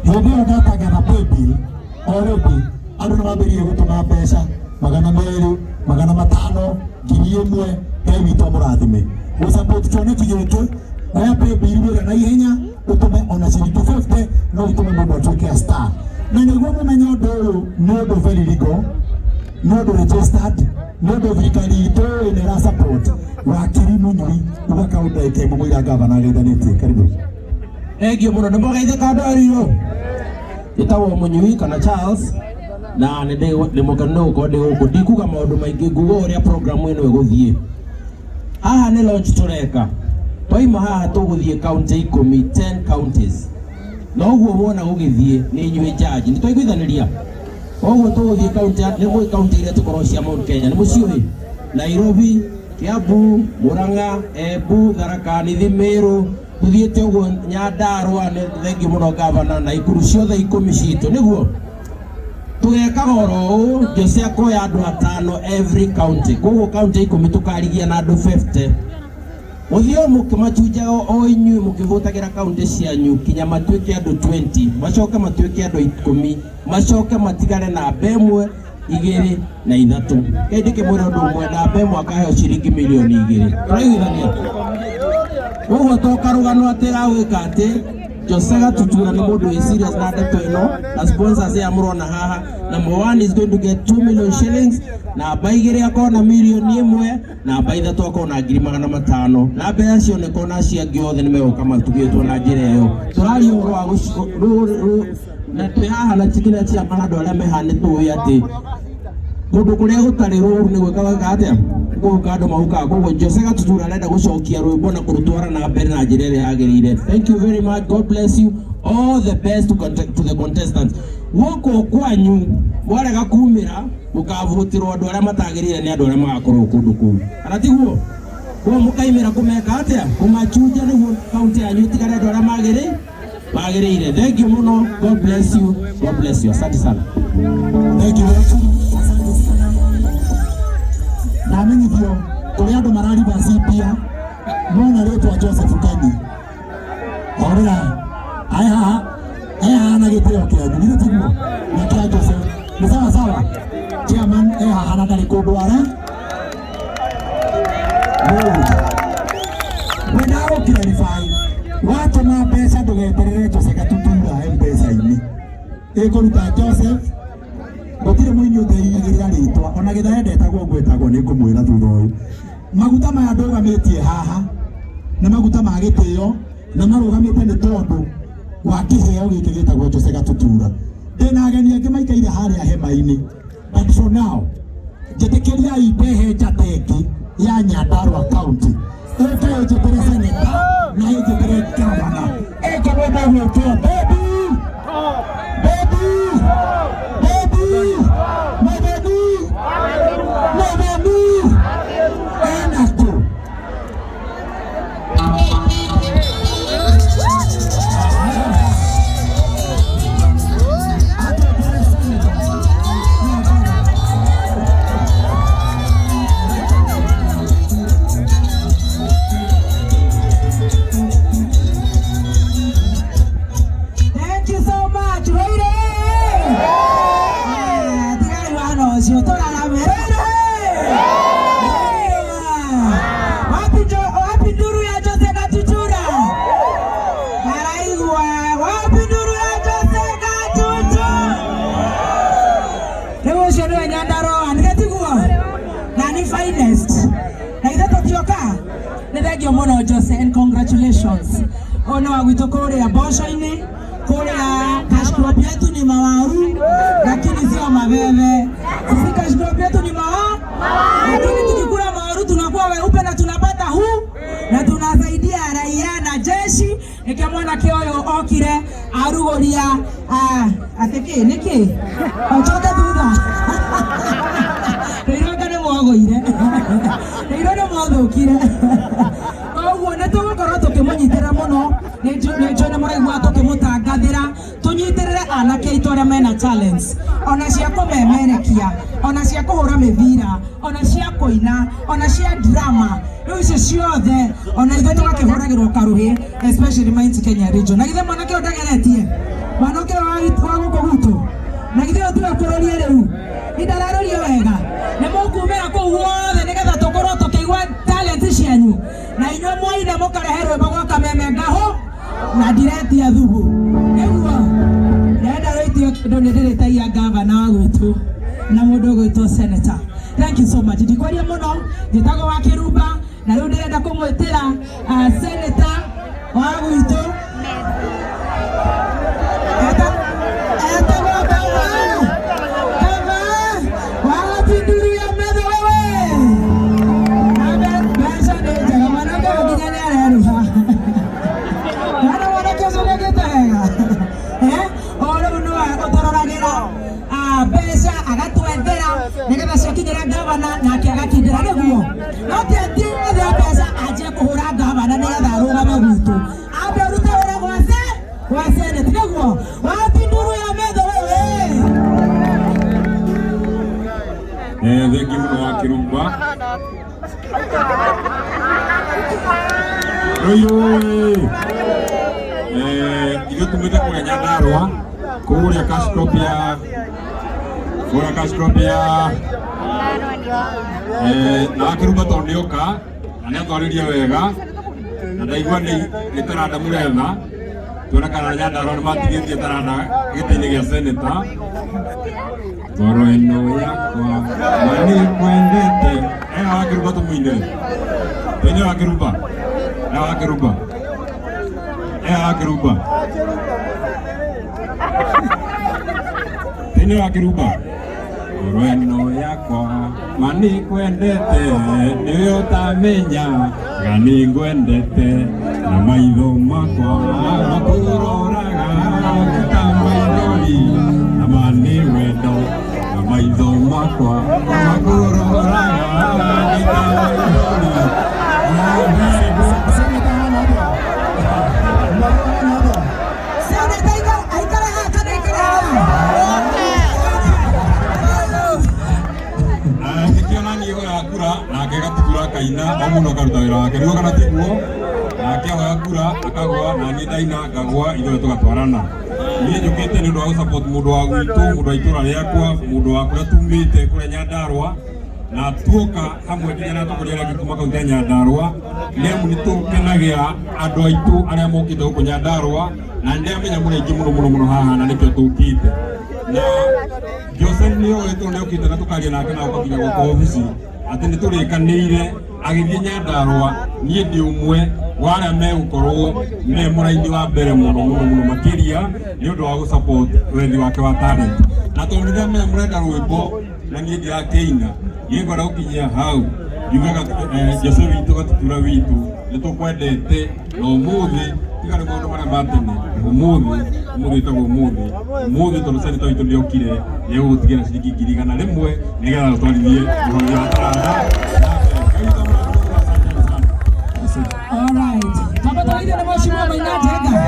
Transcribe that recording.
Hindi data getha pay bill already andu no maberie gutuma mbeca magana meri magana matano ngiri imwe Ngai witũ mũrathime gusupport kioneki gĩkĩ na pay bill wĩra na ihenya utume ona ciringi 50 no utume mũndũ atuĩke star na nĩguo mũmenye ũndũ ũyũ nĩ ũndũ very legal nĩ ũndũ registered nĩ ũndũ thirikari itũ nĩ ra support wakiri Mũnyui ũgakaunda ike mũmũira gavana ageithanĩtie karibu egio mũno nĩ mũgeithĩka andũ arirũ itagwo Mũnyui kana Charles na nĩ mũkenu gũkorwo ndĩ gũkũ ndikuga maũndũ maingĩ nguga ũrĩa program ĩno ĩgũthiĩ haha nĩ launch tũreka twaima haha tũgũthiĩ county 10 counties na ũguo wona gũgĩthiĩ nĩ inyuĩ judge nĩ twaiguithanĩria ũguo tũgũthiĩ county nĩguo county iria tũkorwo cia Mount Kenya nĩ mũciũĩ Nairobi Kiambu Murang'a Embu Tharaka Nithi Meru tuthiĩte ũguo Nyandarua nĩ thengiũ mũno gavana na ikuru ciothe 10 citũ nĩguo tũgekaga oro ũũ Jose kuoya andũ 5 every county koguo county 10 tũkarigia na andũ 50 Muthio mukimachunja o inyuĩ mukivotagĩra county cianyu kinya matuĩke andũ 20 macoke matuĩke andũ 10 macoke matigare na bemwe 2 na 3 kĩndĩ kĩmwe ũndũ ũmwe na bemwe akaheo ciringi milioni 2 tũraiguithania ũguo tokarũgano atĩ gagwĩka atĩ Jose Gatutura nĩ mũndũ wĩ serious na ndeto ĩno na sponsors ya mũrona haha number 1 is going to get 2 million shillings na baigire akona milioni 1 na baitha to akona 500,000 na mbeca cioneka na cia giothe nĩ megoka matugĩtwo na njĩra ĩyo tũraria ũhoro wa na twĩ haha na tikina cia andũ arĩa mehanĩtwo atĩ kũndũ kũrĩa gũtarĩ rũru nĩ gwĩkaga atĩa gũka andũ mahukaga koguo Jose Gatutura arenda gũcokia rwĩmbo na kũrutwara na mbere na njĩra ĩrĩa yagĩrĩire. Thank you very much, God bless you, all the best to the contestants. Gũkũ kwanyu mwarega kumĩra mũkavotirwo andũ arĩa matagĩrĩire nĩ andũ arĩa magakorwo kũndũ kũu kana tiguo kwa mũkaimĩra kũmeka atĩa kũmachunja nĩguo kaunti yanyu ĩtigare andũ arĩa magĩrĩire. Thank you mũno, God bless you, God bless you. Asante sana. Thank you. Na menyithio kũrĩ andũ marariba CPA mona rĩtwa Joseph Kani orera haha na gĩtĩo kĩanyu githĩ tiguo na kĩa Joseph nĩ sawa sawa chairman haha na ndarĩ kũndũ ara wenda gũkirarify watũma mbeca ndũgeterere Jose Gatutura M-Pesa-inĩ ĩkũruta Joseph gũtirĩ mũini ũteigĩrĩra rĩtwa ona gĩthae ndetagwo gwetagwo nĩ ngũmwĩra thutha ũyũ maguta maya ndũgamĩtie haha na maguta ma gĩtĩo na marũgamĩte nĩ tondũ wa kĩheo gĩkĩ gĩtagwo Jose Gatutura ndĩna ageni angĩ maikaire harĩa hema-inĩ but for now njĩtĩkĩriai ndehe njata ĩngĩ ya Nyandarua county ĩke njĩtĩre seneta na njĩtĩre gavana ĩke mwenda gwĩtwo baby Mono Jose, and congratulations. Ono wagwito kore ya bosho-ini, kore ya cash crop yetu ni mawaru, lakini sio mabebe. Sisi cash crop yetu ni mawaru, lakini tukikula mawaru tunakuwa weupe na tunapata huu na tunasaidia raia na jeshi. Nikiamwona kioyo okire arugoria ateke niki ochote thutha nĩironga nĩ mwagoire nĩirone mwathũkire koguo nĩ tũgũkorwo tũkĩmũnyitĩrĩra mũno nĩnjũĩ nĩ mũraigua tũkĩmũtangathĩra tũnyitĩrĩre anake aitũ arĩa mena challenge ona cia kũmemerekia ona cia kũhũra mĩbira ona cia kũina ona cia drama rĩu icio ciothe ona ithuĩ tũgakĩhũragĩrwo karũhĩ especially Mount Kenya region na ithe mwanake ũndageretie Manoke wa guko gutu na githio tu akuroria riu indararoria wega ne mukumera ku guothe nigetha tukorwo tukigwa talent cianyu na inyo mwaida mukareherwe bagwa kameme ngaho na direct ya thubu niguo nenda roitio ndo ndiritaia gavana wa gwitu na mundu gwitwo senator. Thank you so much. Ndikwaria muno njitagwo wa Kirumba na riu ndirenda kumwitira senator wa gwitu pesa agatuendera nigetha ciakinyira gavana nake agakindira niguo no ti ati othe pesa aje kuhura gavana nigetha arugame gwitu ambe rute wira gwa senate niguo wapi nduru ya metho wewe thengi muno wa Kirumba ithuĩ tumĩte kũrĩa Nyandarua kũrĩa Cascopia na Kirumba tondũ nĩoka na nĩatwarĩria wega na ndaigua nĩ taranda mũretha tuona kana Nyandarua nĩmatigĩtie taranda gĩtĩ-inĩ gĩa seneta ngoro ĩno yakwa na nĩkwendete wa Kirumba tũmũine thĩinĩ wa Kirumba wa Kirumba thĩinĩ wa Kirumba ngoro ĩno yakwa ma nĩkwendete nĩwe ũtamenya ga nĩngwendete na maitho makwa makũroraga ta maithori na ma nĩ wendo na maitho makwa makũroraga ta maithori. Nake gatukura kaina omuno karuta wira wake nigo kana tiguo nake ahoya kura akagwa na ni ndaina ngagwa ithuĩ tugatwarana niĩ njũkĩte nĩ ũndũ wa gũsupport mũndũ wa gwitũ mũndũ wa itũra rĩakwa mũndũ wa kũrĩa tumĩte kũrĩa Nyandarua na tuoka hamwe nginya na atongoria arĩa angĩ kuma kaunti ya Nyandarua nĩamu nĩtũkenagĩra andũ aitũ arĩa mokĩte gũkũ Nyandarua na nĩndĩramenya mũrĩ aingĩ mũno haha na nĩkĩo tũkĩte na Jose nĩokĩte na tũkaria nake na ũkakinya gũkũ obici atĩ nĩtũrĩkanĩire agĩthiĩ Nyandarua niĩ ndĩ ũmwe wa arĩa megũkorwo me mũraini wa mbere mũno makĩria nĩ ũndũ wa gũsupport wethi wake wa talent na tondũ nĩndĩramenya mũrenda rwĩmbo na niĩ ndirakĩina niĩ ngwenda gũkinyia hau njugaga Jose witũ gatutura witũ nĩtũkwendete na ũmũthĩ tiga nĩ maũndũ marĩa ma tene ũmũthĩ wĩtagwo ũmũthĩ tondũ seneta witũ nĩokire nĩegũgũtigĩra ciringi 100,000 nĩgetha gũtwarithie ũhoro wa taranda